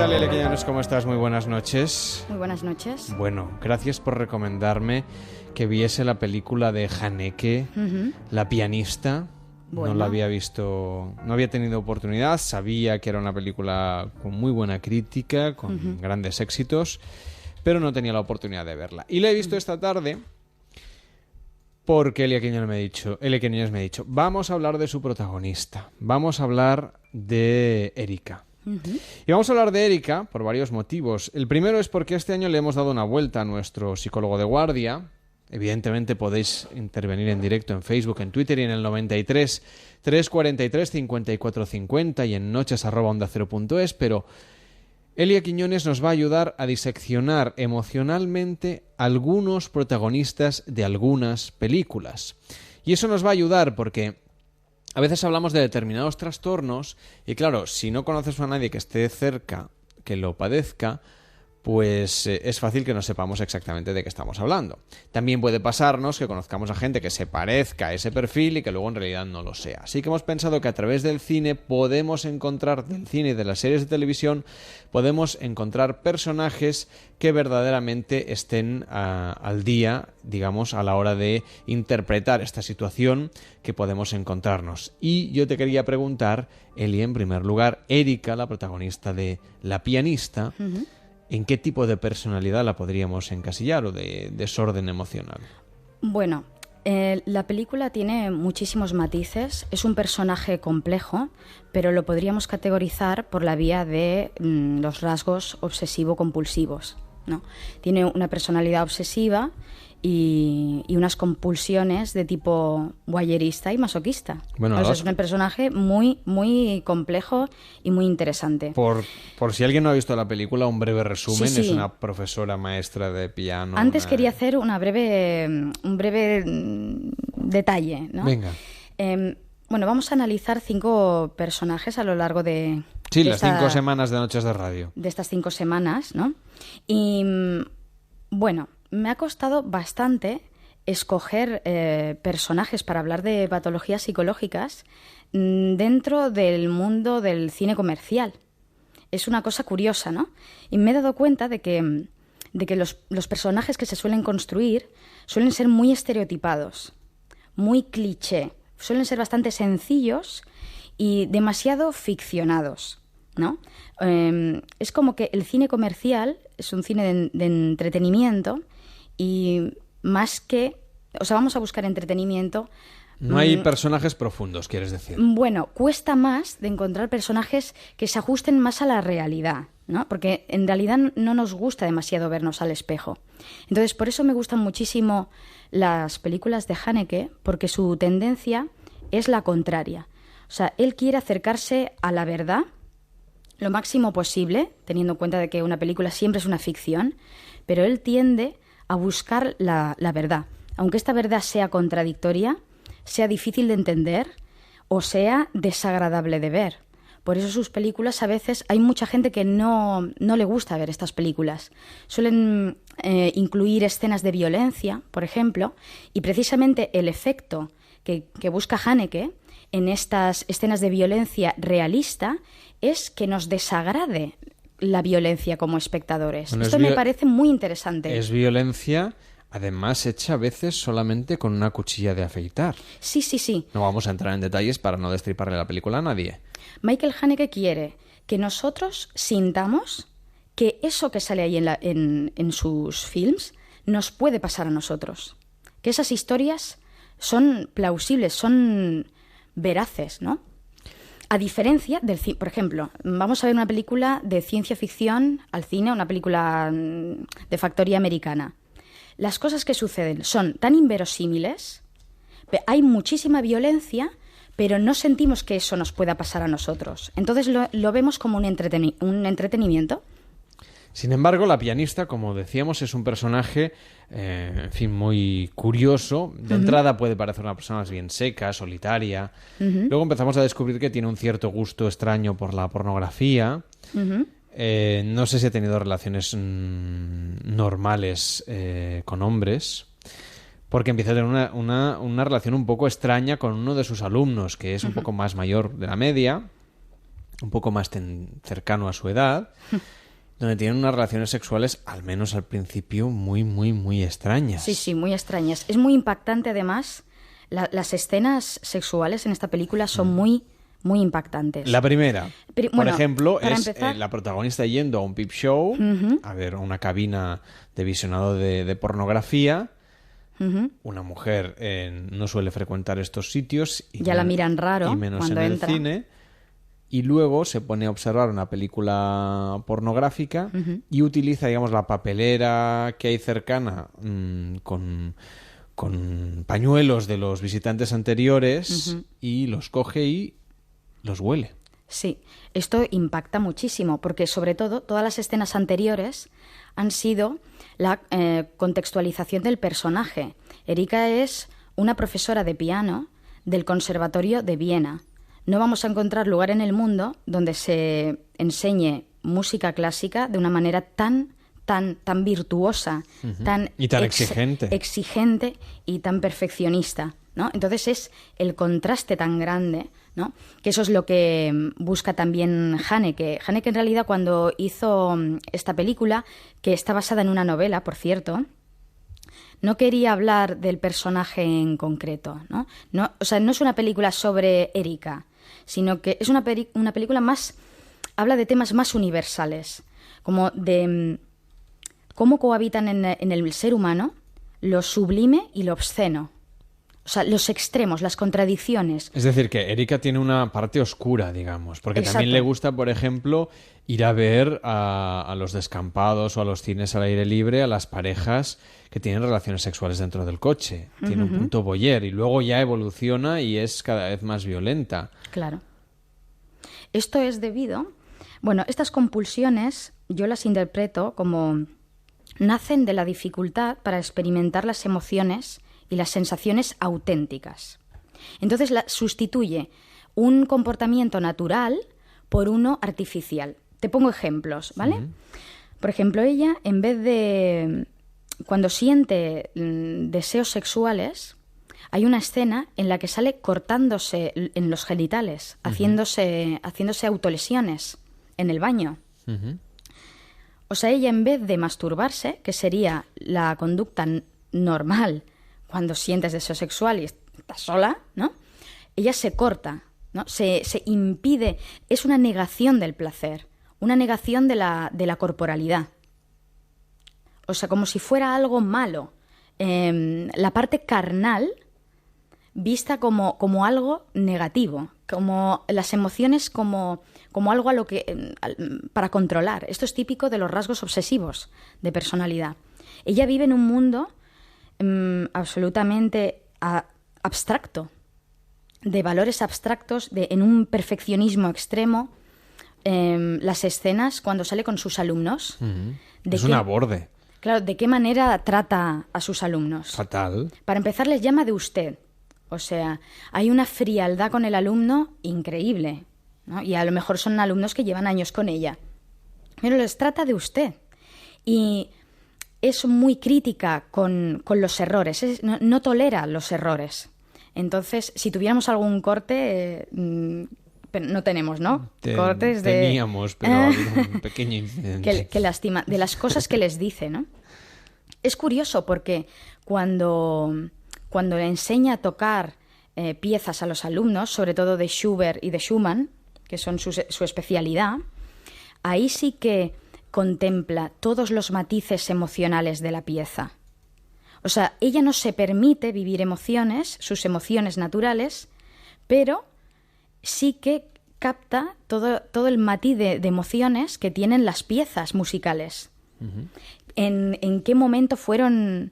tal, Elia Quiñones? ¿Cómo estás? Muy buenas noches. Muy buenas noches. Bueno, gracias por recomendarme que viese la película de Haneke, La pianista. Bueno. No la había visto, no había tenido oportunidad. Sabía que era una película con muy buena crítica, con grandes éxitos, pero no tenía la oportunidad de verla. Y la he visto esta tarde porque Elia Quiñones me ha dicho, vamos a hablar de su protagonista, vamos a hablar de Erika. Y vamos a hablar de Erika por varios motivos. El primero es porque este año le hemos dado una vuelta a nuestro psicólogo de guardia. Evidentemente podéis intervenir en directo en Facebook, en Twitter y en el 93 343 54 50 y en noches@onda0.es, pero Elia Quiñones nos va a ayudar a diseccionar emocionalmente algunos protagonistas de algunas películas. Y eso nos va a ayudar porque a veces hablamos de determinados trastornos y claro, si no conoces a nadie que esté cerca, que lo padezca, pues es fácil que no sepamos exactamente de qué estamos hablando. También puede pasarnos que conozcamos a gente que se parezca a ese perfil y que luego en realidad no lo sea. Así que hemos pensado que a través del cine podemos encontrar, del cine y de las series de televisión, podemos encontrar personajes que verdaderamente estén al día, digamos, a la hora de interpretar esta situación que podemos encontrarnos. Y yo te quería preguntar, Eli, en primer lugar, Erika, la protagonista de La pianista, ¿en qué tipo de personalidad la podríamos encasillar o de desorden emocional? Bueno, la película tiene muchísimos matices. Es un personaje complejo, pero lo podríamos categorizar por la vía de los rasgos obsesivo-compulsivos, ¿no? Tiene una personalidad obsesiva y unas compulsiones de tipo voyerista y masoquista. Bueno, o sea, es un personaje muy, muy complejo y muy interesante. Por si alguien no ha visto la película, un breve resumen. Sí. Es una profesora maestra de piano. Antes quería hacer un breve detalle, ¿no? Venga. Bueno, vamos a analizar 5 personajes a lo largo de... Sí, las 5 semanas de Noches de Radio. De estas 5 semanas, ¿no? Y bueno, me ha costado bastante escoger personajes para hablar de patologías psicológicas dentro del mundo del cine comercial. Es una cosa curiosa, ¿no? Y me he dado cuenta de que los personajes que se suelen construir suelen ser muy estereotipados, muy cliché, suelen ser bastante sencillos y demasiado ficcionados, ¿no? Es como que el cine comercial es un cine de entretenimiento y más que... O sea, vamos a buscar entretenimiento. No hay personajes profundos, quieres decir. Bueno, cuesta más de encontrar personajes que se ajusten más a la realidad, ¿no? Porque en realidad no nos gusta demasiado vernos al espejo. Entonces, por eso me gustan muchísimo las películas de Haneke, porque su tendencia es la contraria. O sea, él quiere acercarse a la verdad lo máximo posible, teniendo en cuenta de que una película siempre es una ficción, pero él tiende a buscar la verdad. Aunque esta verdad sea contradictoria, sea difícil de entender o sea desagradable de ver. Por eso sus películas, a veces, hay mucha gente que no le gusta ver estas películas. Suelen incluir escenas de violencia, por ejemplo, y precisamente el efecto que busca Haneke en estas escenas de violencia realista es que nos desagrade la violencia como espectadores. Bueno, esto me parece muy interesante. Es violencia, además, hecha a veces solamente con una cuchilla de afeitar. Sí. No vamos a entrar en detalles para no destriparle la película a nadie. Michael Haneke quiere que nosotros sintamos que eso que sale ahí en sus films nos puede pasar a nosotros. Que esas historias son plausibles, son veraces, ¿no? A diferencia del cine, por ejemplo, vamos a ver una película de ciencia ficción al cine, una película de factoría americana. Las cosas que suceden son tan inverosímiles, hay muchísima violencia, pero no sentimos que eso nos pueda pasar a nosotros. Entonces lo vemos como un entretenimiento. Sin embargo, la pianista, como decíamos, es un personaje, en fin, muy curioso. De entrada puede parecer una persona más bien seca, solitaria. Luego empezamos a descubrir que tiene un cierto gusto extraño por la pornografía. No sé si ha tenido relaciones normales con hombres, porque empieza a tener una relación un poco extraña con uno de sus alumnos, que es un poco más mayor de la media. un poco más cercano a su edad, donde tienen unas relaciones sexuales, al menos al principio, muy, muy, muy extrañas. Sí, sí, muy extrañas. Es muy impactante, además. Las escenas sexuales en esta película son muy, muy impactantes. La primera, por ejemplo, es empezar... la protagonista yendo a un peep show, a ver, una cabina de visionado de pornografía. Una mujer no suele frecuentar estos sitios. Y ya la miran raro y menos cuando en el entra. cine. Y luego se pone a observar una película pornográfica y utiliza, digamos, la papelera que hay cercana con pañuelos de los visitantes anteriores y los coge y los huele. Sí, esto impacta muchísimo porque sobre todo todas las escenas anteriores han sido la contextualización del personaje. Erika es una profesora de piano del Conservatorio de Viena. No vamos a encontrar lugar en el mundo donde se enseñe música clásica de una manera tan virtuosa, tan exigente y tan perfeccionista, ¿no? Entonces es el contraste tan grande, ¿no? Que eso es lo que busca también Haneke. Haneke, en realidad, cuando hizo esta película, que está basada en una novela, por cierto, no quería hablar del personaje en concreto, ¿no? O sea, no es una película sobre Erika, sino que es una película más... Habla de temas más universales, como de cómo cohabitan en el ser humano lo sublime y lo obsceno. O sea, los extremos, las contradicciones. Es decir, que Erika tiene una parte oscura, digamos, porque Exacto. también le gusta, por ejemplo, ir a ver a los descampados o a los cines al aire libre a las parejas que tienen relaciones sexuales dentro del coche. Tiene un punto voyeur y luego ya evoluciona y es cada vez más violenta. Claro. Esto es debido... Bueno, estas compulsiones yo las interpreto como nacen de la dificultad para experimentar las emociones y las sensaciones auténticas. Entonces sustituye un comportamiento natural por uno artificial. Te pongo ejemplos, ¿vale? Por ejemplo, ella, en vez de... Cuando siente deseos sexuales, hay una escena en la que sale cortándose en los genitales, haciéndose autolesiones en el baño. O sea, ella, en vez de masturbarse, que sería la conducta normal cuando sientes deseo sexual y estás sola, ¿no? Ella se corta, ¿no? Se impide. Es una negación del placer, una negación de la corporalidad. O sea, como si fuera algo malo. La parte carnal vista como algo negativo, como las emociones como algo a lo que para controlar. Esto es típico de los rasgos obsesivos de personalidad. Ella vive en un mundo absolutamente abstracto, de valores abstractos, en un perfeccionismo extremo. Las escenas cuando sale con sus alumnos. Es un aborde. Claro, ¿de qué manera trata a sus alumnos? Fatal. Para empezar, les llama de usted. O sea, hay una frialdad con el alumno increíble, ¿no? Y a lo mejor son alumnos que llevan años con ella. Pero les trata de usted. Y es muy crítica con los errores. No tolera los errores. Entonces, si tuviéramos algún corte... pero no tenemos, ¿no? Cortes de... Teníamos, pero ha habido un pequeño incidente. Que lastima. De las cosas que les dice, ¿no? Es curioso porque cuando le enseña a tocar piezas a los alumnos, sobre todo de Schubert y de Schumann, que son su especialidad, ahí sí que contempla todos los matices emocionales de la pieza. O sea, ella no se permite vivir emociones, sus emociones naturales, pero sí que capta todo el matiz de emociones que tienen las piezas musicales. En qué momento fueron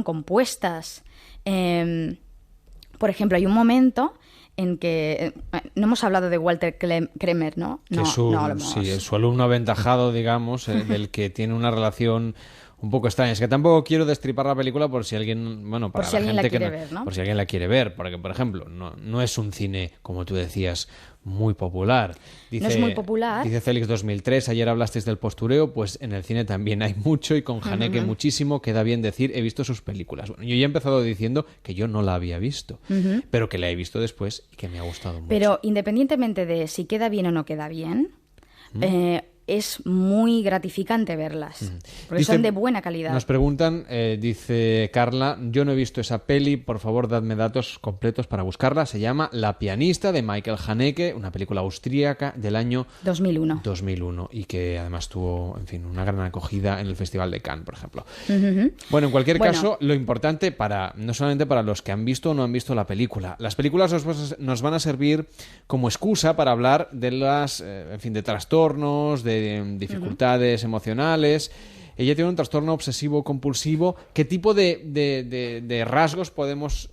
compuestas. Por ejemplo, hay un momento en que... no hemos hablado de Walter Kremer, ¿no? Es su alumno aventajado, digamos, del que tiene una relación un poco extraña. Es que tampoco quiero destripar la película por si alguien, bueno, para por si la alguien gente la que quiere no, ver, ¿no? por si alguien la quiere ver, porque por ejemplo, no es un cine, como tú decías, muy popular. No es muy popular. Dice Félix 2003, ayer hablasteis del postureo, pues en el cine también hay mucho y con Haneke muchísimo, queda bien decir, he visto sus películas. Bueno, yo ya he empezado diciendo que yo no la había visto, pero que la he visto después y que me ha gustado mucho. Pero independientemente de si queda bien o no queda bien, es muy gratificante verlas, porque son de buena calidad. Nos preguntan, dice Carla, yo no he visto esa peli, por favor dadme datos completos para buscarla. Se llama La pianista de Michael Haneke, una película austríaca del año 2001 y que además tuvo, en fin, una gran acogida en el Festival de Cannes, por ejemplo. Bueno, en cualquier caso, lo importante no solamente para los que han visto o no han visto la película, las películas nos van a servir como excusa para hablar de de trastornos, de dificultades emocionales. Ella tiene un trastorno obsesivo-compulsivo. ¿Qué tipo de rasgos podemos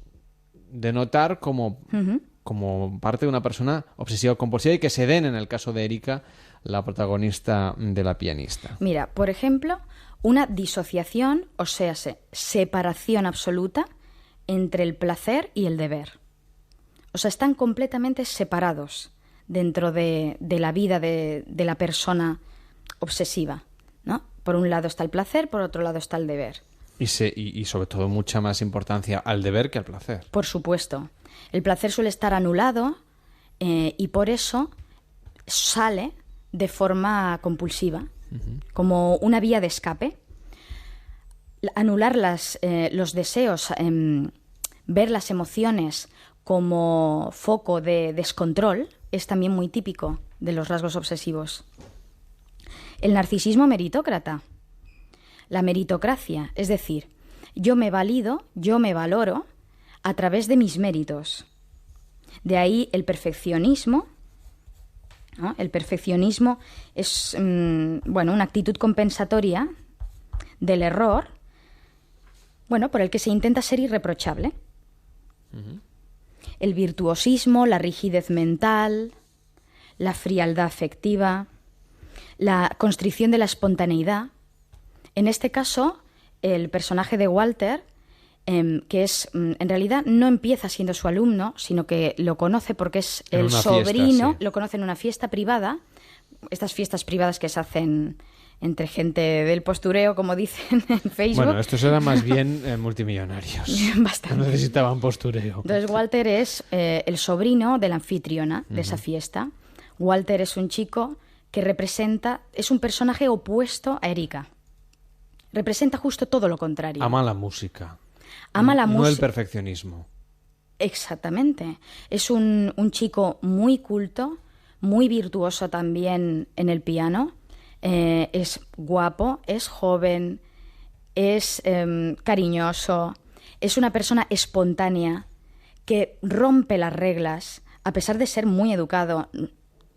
denotar como parte de una persona obsesiva-compulsiva y que se den en el caso de Erika, la protagonista de La pianista? Mira, por ejemplo, una disociación, o sea, separación absoluta entre el placer y el deber. O sea, están completamente separados dentro de la vida de la persona obsesiva, ¿no? Por un lado está el placer, por otro lado está el deber. Y sobre todo mucha más importancia al deber que al placer. Por supuesto. El placer suele estar anulado y por eso sale de forma compulsiva, como una vía de escape. Anular los deseos, ver las emociones como foco de descontrol, es también muy típico de los rasgos obsesivos. El narcisismo meritócrata, la meritocracia, es decir, yo me valido, yo me valoro a través de mis méritos. De ahí el perfeccionismo, ¿no? El perfeccionismo es una actitud compensatoria del error, por el que se intenta ser irreprochable. El virtuosismo, la rigidez mental, la frialdad afectiva, la constricción de la espontaneidad. En este caso, el personaje de Walter, que en realidad no empieza siendo su alumno, sino que lo conoce porque es el sobrino, fiesta, sí. Lo conoce en una fiesta privada, estas fiestas privadas que se hacen entre gente del postureo, como dicen en Facebook. Bueno, estos eran más bien multimillonarios. Bastante. No necesitaban postureo. Entonces Walter es el sobrino de la anfitriona de esa fiesta. Walter es un chico que es un personaje opuesto a Erika. Representa justo todo lo contrario. Ama la música. Ama la música. No el perfeccionismo. Exactamente. Es un chico muy culto, muy virtuoso también en el piano. Es guapo, es joven, es cariñoso, es una persona espontánea que rompe las reglas, a pesar de ser muy educado,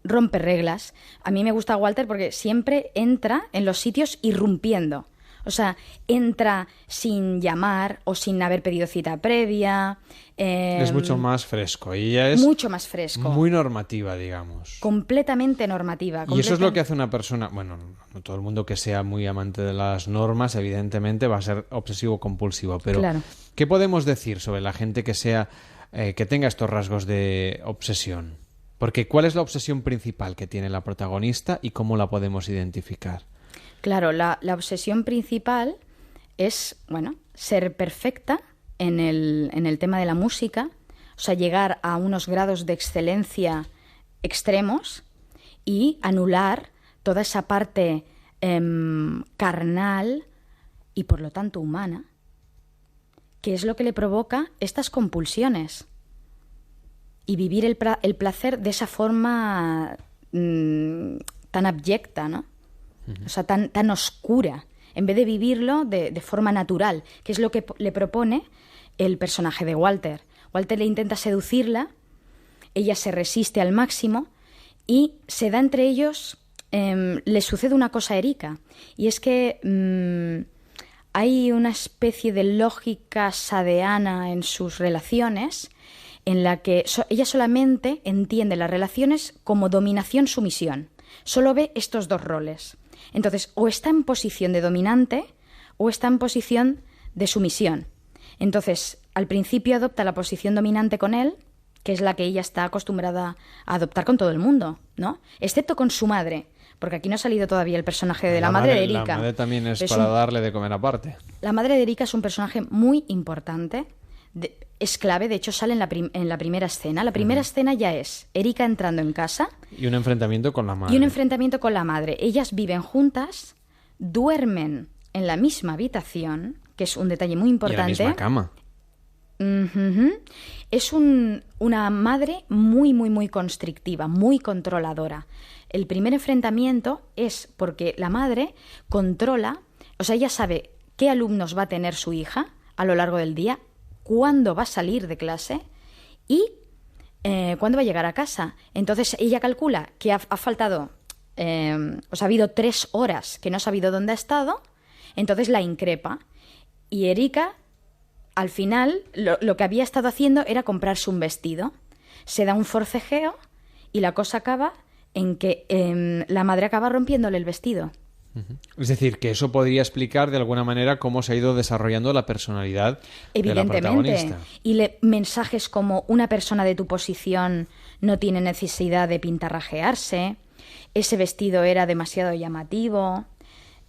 rompe reglas. A mí me gusta Walter porque siempre entra en los sitios irrumpiendo. O sea, entra sin llamar o sin haber pedido cita previa. Es mucho más fresco. Y ella es mucho más fresco. Muy normativa, digamos. Completamente normativa. Y eso es lo que hace una persona... Bueno, no todo el mundo que sea muy amante de las normas, evidentemente, va a ser obsesivo-compulsivo. Pero, claro. ¿Qué podemos decir sobre la gente que tenga estos rasgos de obsesión? Porque ¿cuál es la obsesión principal que tiene la protagonista y cómo la podemos identificar? Claro, la obsesión principal es, ser perfecta en el tema de la música, o sea, llegar a unos grados de excelencia extremos y anular toda esa parte carnal y, por lo tanto, humana, que es lo que le provoca estas compulsiones. Y vivir el placer de esa forma tan abyecta, ¿no? O sea, tan oscura, en vez de vivirlo de forma natural, que es lo que le propone el personaje de Walter. Walter le intenta seducirla, ella se resiste al máximo y se da entre ellos, le sucede una cosa a Erika, y es que hay una especie de lógica sadeana en sus relaciones en la que ella solamente entiende las relaciones como dominación-sumisión. Solo ve estos dos roles. Entonces, o está en posición de dominante o está en posición de sumisión. Entonces, al principio adopta la posición dominante con él, que es la que ella está acostumbrada a adoptar con todo el mundo, ¿no? Excepto con su madre, porque aquí no ha salido todavía el personaje de la madre de Erika. La madre también es para darle de comer aparte. La madre de Erika es un personaje muy importante, es clave, de hecho sale en la primera escena. La primera escena ya es Erika entrando en casa. Y un enfrentamiento con la madre. Y un enfrentamiento con la madre. Ellas viven juntas, duermen en la misma habitación, que es un detalle muy importante. Y en la misma cama. Es una madre muy, muy, muy constrictiva, muy controladora. El primer enfrentamiento es porque la madre controla, o sea, ella sabe qué alumnos va a tener su hija a lo largo del día, cuándo va a salir de clase y cuándo va a llegar a casa. Entonces ella calcula que ha faltado, o sea, ha habido 3 horas que no ha sabido dónde ha estado, entonces la increpa. Y Erika, al final, lo que había estado haciendo era comprarse un vestido. Se da un forcejeo y la cosa acaba en que la madre acaba rompiéndole el vestido. Es decir, que eso podría explicar de alguna manera cómo se ha ido desarrollando la personalidad de la protagonista. Y mensajes como: una persona de tu posición no tiene necesidad de pintarrajearse, ese vestido era demasiado llamativo,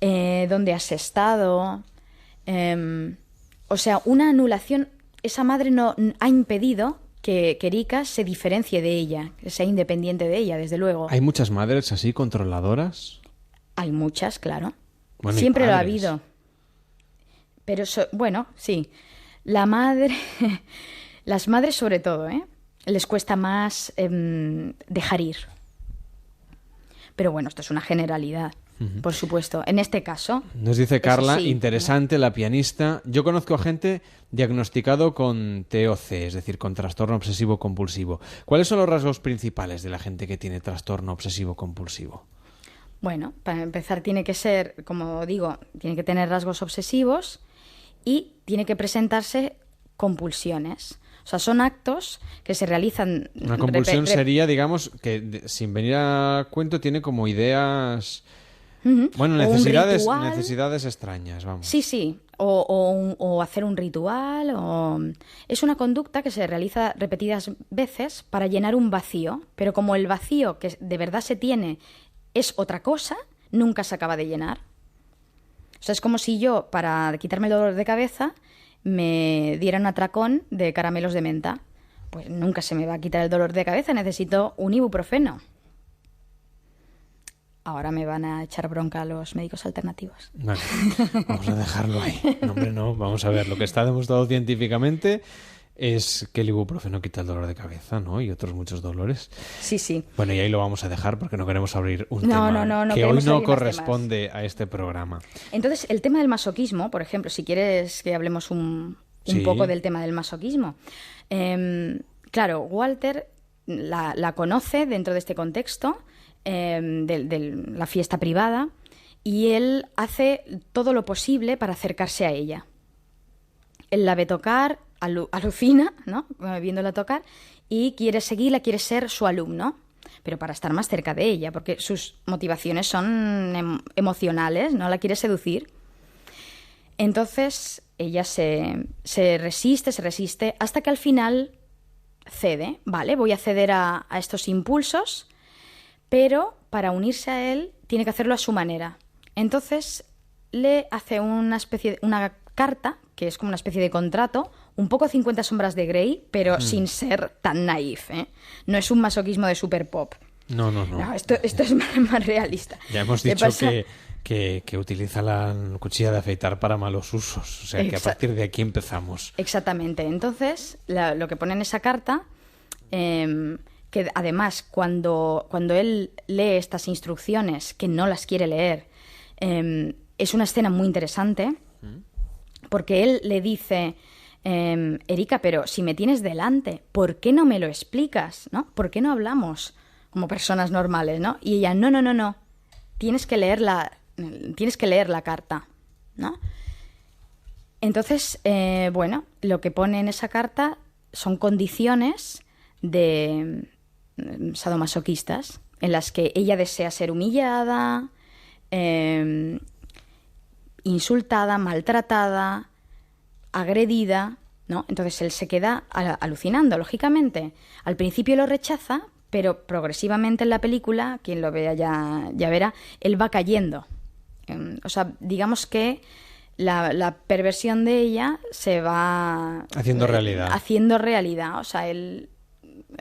¿dónde has estado? O sea, una anulación. Esa madre no ha impedido que Erika se diferencie de ella, que sea independiente de ella, desde luego. ¿Hay muchas madres así controladoras? Hay muchas, claro. Bueno, siempre lo ha habido. Pero, bueno, sí. La madre... Las madres sobre todo, les cuesta más dejar ir. Pero bueno, esto es una generalidad. Por supuesto. En este caso... Nos dice Carla, sí, interesante, la pianista. Yo conozco a gente diagnosticado con TOC, es decir, con trastorno obsesivo compulsivo. ¿Cuáles son los rasgos principales de la gente que tiene trastorno obsesivo compulsivo? Bueno, para empezar tiene que ser, como digo, tiene que tener rasgos obsesivos y tiene que presentarse compulsiones. O sea, son actos que se realizan... Una compulsión sería, digamos, que sin venir a cuento tiene como ideas... Bueno, necesidades extrañas, vamos. Sí. O hacer un ritual. Es una conducta que se realiza repetidas veces para llenar un vacío, pero como el vacío que de verdad se tiene es otra cosa, nunca se acaba de llenar. O sea, es como si yo, para quitarme el dolor de cabeza, me diera un atracón de caramelos de menta. Pues nunca se me va a quitar el dolor de cabeza, necesito un ibuprofeno. Ahora me van a echar bronca a los médicos alternativos. Vale, vamos a dejarlo ahí. No, hombre, no. Vamos a ver, lo que está demostrado científicamente es que el ibuprofeno quita el dolor de cabeza, ¿no? Y otros muchos dolores. Sí. Bueno, y ahí lo vamos a dejar porque no queremos abrir un tema que hoy no corresponde a este programa. Entonces, el tema del masoquismo, por ejemplo, si quieres que hablemos un poco del tema del masoquismo. Claro, Walter la conoce dentro de este contexto de la fiesta privada y él hace todo lo posible para acercarse a ella. Él la ve tocar, alucina, ¿no? Viéndola tocar, y quiere seguirla, quiere ser su alumno, pero para estar más cerca de ella, porque sus motivaciones son emocionales, no la quiere seducir. Entonces ella se resiste, hasta que al final cede. Vale, voy a ceder a estos impulsos, pero para unirse a él tiene que hacerlo a su manera. Entonces le hace una carta, que es como una especie de contrato, un poco 50 sombras de Grey, pero sin ser tan naif, ¿eh? No es un masoquismo de super pop. No. Esto es más realista. Ya hemos dicho que utiliza la cuchilla de afeitar para malos usos. O sea, que a partir de aquí empezamos. Exactamente. Entonces, lo que pone en esa carta, que además cuando él lee estas instrucciones, que no las quiere leer, es una escena muy interesante, porque él le dice... Erika, pero si me tienes delante, ¿por qué no me lo explicas? ¿No? ¿Por qué no hablamos como personas normales? ¿No? Y ella, no. Tienes que leer la carta, ¿no? Entonces, bueno, lo que pone en esa carta son condiciones de sadomasoquistas, en las que ella desea ser humillada, insultada, maltratada, agredida, ¿no? Entonces él se queda alucinando, lógicamente. Al principio lo rechaza, pero progresivamente en la película, quien lo vea ya verá, él va cayendo. O sea, digamos que la perversión de ella se va... Haciendo realidad. Haciendo realidad, o sea, él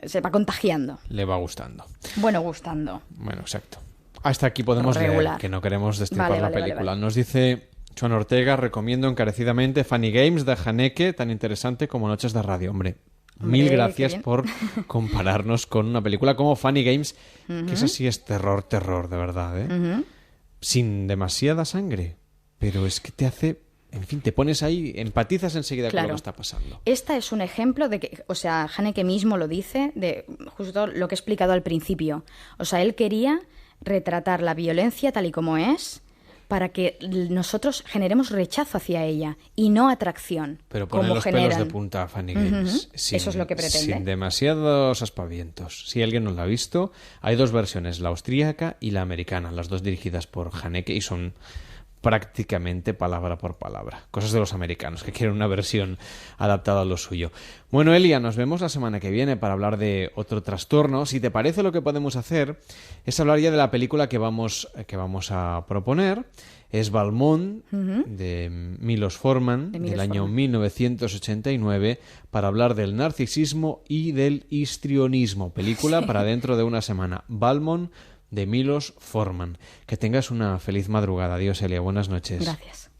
se va contagiando. Le va gustando. Bueno, gustando. Bueno, exacto. Hasta aquí podemos leer, que no queremos destripar la película. Vale. Nos dice Joan Ortega, recomiendo encarecidamente Funny Games de Haneke, tan interesante como Noches de Radio. Hombre, mil gracias por compararnos con una película como Funny Games, que esa sí es terror, de verdad, ¿eh? Sin demasiada sangre, pero es que te hace... En fin, te pones ahí, empatizas enseguida con lo que está pasando. Esta es un ejemplo de que, o sea, Haneke mismo lo dice, de justo lo que he explicado al principio. O sea, él quería retratar la violencia tal y como es para que nosotros generemos rechazo hacia ella y no atracción. Pero ponen los pelos de punta a Funny Games. Eso es lo que pretende. Sin demasiados aspavientos. Si alguien no la ha visto, hay dos versiones, la austríaca y la americana, las dos dirigidas por Haneke y son... prácticamente palabra por palabra. Cosas de los americanos, que quieren una versión adaptada a lo suyo. Bueno, Elia, nos vemos la semana que viene para hablar de otro trastorno. Si te parece, lo que podemos hacer es hablar ya de la película que vamos a proponer. Es Valmont, de Milos Forman, del año 1989, para hablar del narcisismo y del histrionismo. Película para dentro de una semana. Valmont, de Milos Forman. Que tengas una feliz madrugada. Adiós, Elia. Buenas noches. Gracias.